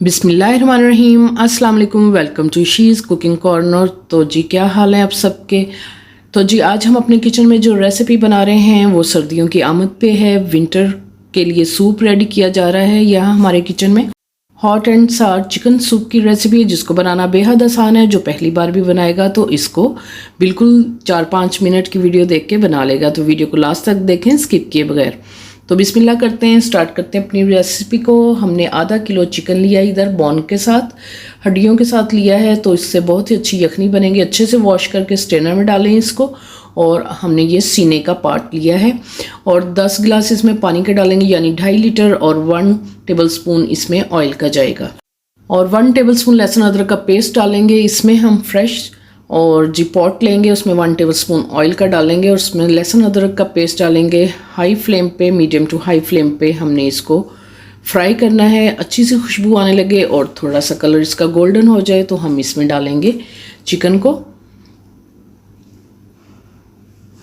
बिस्मिल्लाहिर्रहमानिर्रहीम, अस्सलाम वालेकुम। Welcome to she's cooking corner. तो जी क्या हाल है आप सबके। तो जी आज हम अपने किचन में जो रेसिपी बना रहे हैं वो सर्दियों की आमद पे है। विंटर के लिए सूप रेडी किया जा रहा है यहाँ हमारे किचन में। हॉट एंड सार चिकन सूप की रेसिपी है जिसको बनाना बेहद आसान है। जो पहली बार भी बनाएगा तो इसको बिल्कुल 4-5 मिनट की वीडियो देख के बना लेगा। तो वीडियो को लास्ट तक देखें स्किप किए बगैर। तो बिस्मिल्लाह करते हैं, स्टार्ट करते हैं अपनी रेसिपी को। हमने आधा किलो चिकन लिया है, इधर बोन के साथ, हड्डियों के साथ लिया है। तो इससे बहुत ही अच्छी यखनी बनेगी। अच्छे से वॉश करके स्ट्रेनर में डालें इसको। और हमने ये सीने का पार्ट लिया है और 10 गिलास इसमें पानी के डालेंगे, यानी 2.5 लीटर। और 1 टेबलस्पून इसमें ऑयल का जाएगा और 1 टेबलस्पून लहसुन अदरक का पेस्ट डालेंगे इसमें हम फ्रेश। और जी पॉट लेंगे, उसमें 1 टेबलस्पून ऑयल का डालेंगे और उसमें लहसुन अदरक का पेस्ट डालेंगे। हाई फ्लेम पे, मीडियम टू हाई फ्लेम पे हमने इसको फ्राई करना है। अच्छी सी खुशबू आने लगे और थोड़ा सा कलर इसका गोल्डन हो जाए तो हम इसमें डालेंगे चिकन को।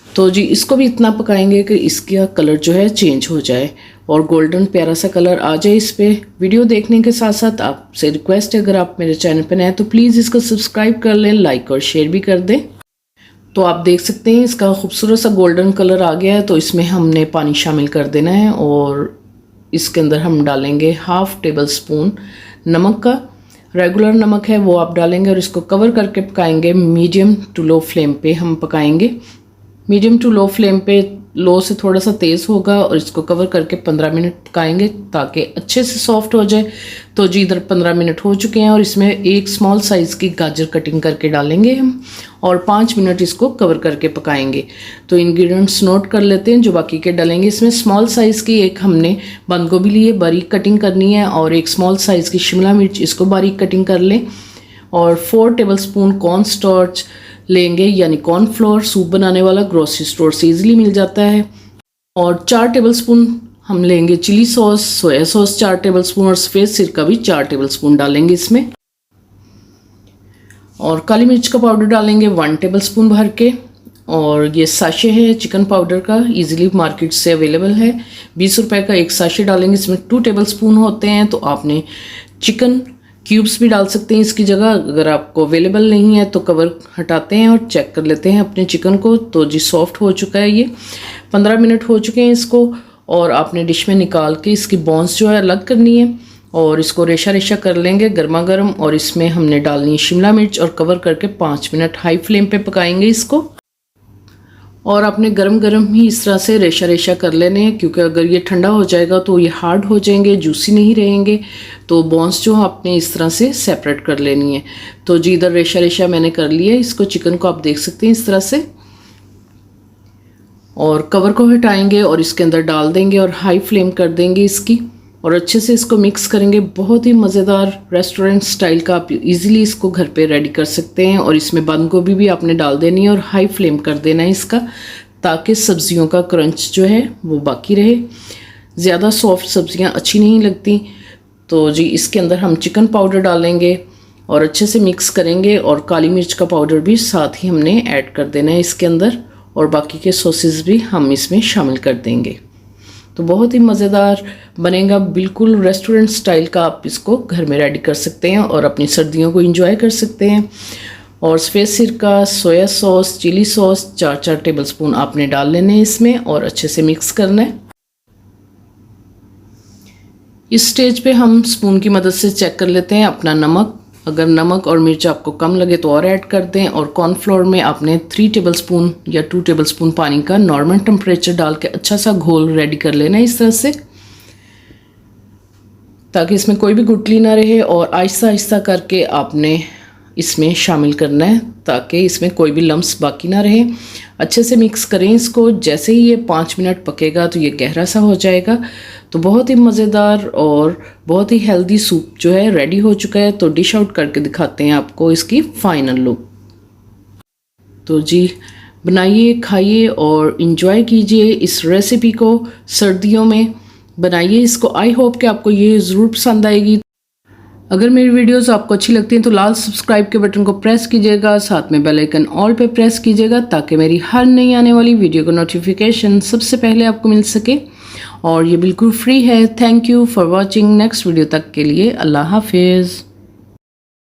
तो जी इसको भी इतना पकाएंगे कि इसका कलर जो है चेंज हो जाए और गोल्डन प्यारा सा कलर आ जाए इस पर। वीडियो देखने के साथ साथ आपसे रिक्वेस्ट है, अगर आप मेरे चैनल पर नए हैं तो प्लीज़ इसको सब्सक्राइब कर लें, लाइक और शेयर भी कर दें। तो आप देख सकते हैं इसका खूबसूरत सा गोल्डन कलर आ गया है। तो इसमें हमने पानी शामिल कर देना है और इसके अंदर हम डालेंगे 1/2 टेबलस्पून नमक का। रेगुलर नमक है वो आप डालेंगे और इसको कवर करके पकाएंगे। मीडियम टू लो फ्लेम पे हम पकाएंगे। मीडियम टू लो फ्लेम पे, लो से थोड़ा सा तेज़ होगा और इसको कवर करके 15 मिनट पकाएंगे ताकि अच्छे से सॉफ्ट हो जाए। तो जी इधर 15 मिनट हो चुके हैं और इसमें एक स्मॉल साइज़ की गाजर कटिंग करके डालेंगे हम और 5 मिनट इसको कवर करके पकाएंगे। तो इंग्रेडिएंट्स नोट कर लेते हैं जो बाकी के डालेंगे। इसमें स्मॉल साइज़ की एक हमने बंद गोभी ली है, बारीक कटिंग करनी है। और एक स्मॉल साइज़ की शिमला मिर्च, इसको बारीक कटिंग कर लें। और 4 टेबलस्पून कॉर्न स्टार्च लेंगे, यानी कॉर्नफ्लोर, सूप बनाने वाला, ग्रोसरी स्टोर से इजीली मिल जाता है। और 4 टेबलस्पून हम लेंगे chilli sauce, soya sauce 4 tablespoon और सफ़ेद सिरका भी 4 टेबलस्पून डालेंगे इसमें। और काली मिर्च का पाउडर डालेंगे 1 टेबलस्पून भर के। और ये साशे है चिकन पाउडर का, इजीली मार्केट से अवेलेबल है। 20 रुपए का एक साशे डालेंगे। इसमें 2 टेबलस्पून होते हैं। तो आपने चिकन क्यूब्स भी डाल सकते हैं इसकी जगह। अगर आपको अवेलेबल नहीं है तो कवर हटाते हैं और चेक कर लेते हैं अपने चिकन को। तो जी सॉफ्ट हो चुका है ये। 15 मिनट हो चुके हैं इसको और आपने डिश में निकाल के इसकी बोन्स जो है अलग करनी है और इसको रेशा रेशा कर लेंगे गर्मा गर्म। और इसमें हमने डालनी है शिमला मिर्च और कवर करके 5 मिनट हाई फ्लेम पे पकाएंगे इसको। और आपने गरम गरम ही इस तरह से रेशा रेशा कर लेने हैं, क्योंकि अगर ये ठंडा हो जाएगा तो ये हार्ड हो जाएंगे, जूसी नहीं रहेंगे। तो बॉन्स जो आपने इस तरह से सेपरेट कर लेनी है। तो जी इधर रेशा रेशा मैंने कर लिया है इसको, चिकन को आप देख सकते हैं इस तरह से। और कवर को हटाएंगे और इसके अंदर डाल देंगे और हाई फ्लेम कर देंगे इसकी और अच्छे से इसको मिक्स करेंगे। बहुत ही मज़ेदार रेस्टोरेंट स्टाइल का आप इजीली इसको घर पे रेडी कर सकते हैं। और इसमें बंद गोभी भी आपने डाल देनी है और हाई फ्लेम कर देना है इसका, ताकि सब्जियों का क्रंच जो है वो बाकी रहे। ज़्यादा सॉफ्ट सब्जियां अच्छी नहीं लगती। तो जी इसके अंदर हम चिकन पाउडर डालेंगे और अच्छे से मिक्स करेंगे। और काली मिर्च का पाउडर भी साथ ही हमने ऐड कर देना है इसके अंदर। और बाकी के सॉसेस भी हम इसमें शामिल कर देंगे। तो बहुत ही मज़ेदार बनेगा, बिल्कुल रेस्टोरेंट स्टाइल का। आप इसको घर में रेडी कर सकते हैं और अपनी सर्दियों को एंजॉय कर सकते हैं। और सफ़ेद सिरका, soya sauce, chilli sauce 4-4 tablespoon आपने डाल लेने हैं इसमें और अच्छे से मिक्स करना है। इस स्टेज पे हम स्पून की मदद से चेक कर लेते हैं अपना नमक। अगर नमक और मिर्च आपको कम लगे तो और ऐड कर दें। और कॉर्नफ्लोर में आपने 3 टेबलस्पून या 2 टेबलस्पून पानी का नॉर्मल टेम्परेचर डाल के अच्छा सा घोल रेडी कर लेना है इस तरह से, ताकि इसमें कोई भी गुठली ना रहे। और आहिस्ता आहिस्ता करके आपने इसमें शामिल करना है ताकि इसमें कोई भी लम्स बाकी ना रहे। अच्छे से मिक्स करें इसको। जैसे ही ये 5 मिनट पकेगा तो ये गहरा सा हो जाएगा। तो बहुत ही मज़ेदार और बहुत ही हेल्दी सूप जो है रेडी हो चुका है। तो डिश आउट करके दिखाते हैं आपको इसकी फाइनल लुक। तो जी बनाइए, खाइए और इन्जॉय कीजिए इस रेसिपी को। सर्दियों में बनाइए इसको। आई होप कि आपको ये ज़रूर पसंद आएगी। अगर मेरी वीडियोस आपको अच्छी लगती हैं तो लाल सब्सक्राइब के बटन को प्रेस कीजिएगा, साथ में बेल आइकन ऑल पे प्रेस कीजिएगा ताकि मेरी हर नई आने वाली वीडियो का नोटिफिकेशन सबसे पहले आपको मिल सके। और ये बिल्कुल फ्री है। Thank you for watching. Next video तक के लिए अल्लाह हाफिज़।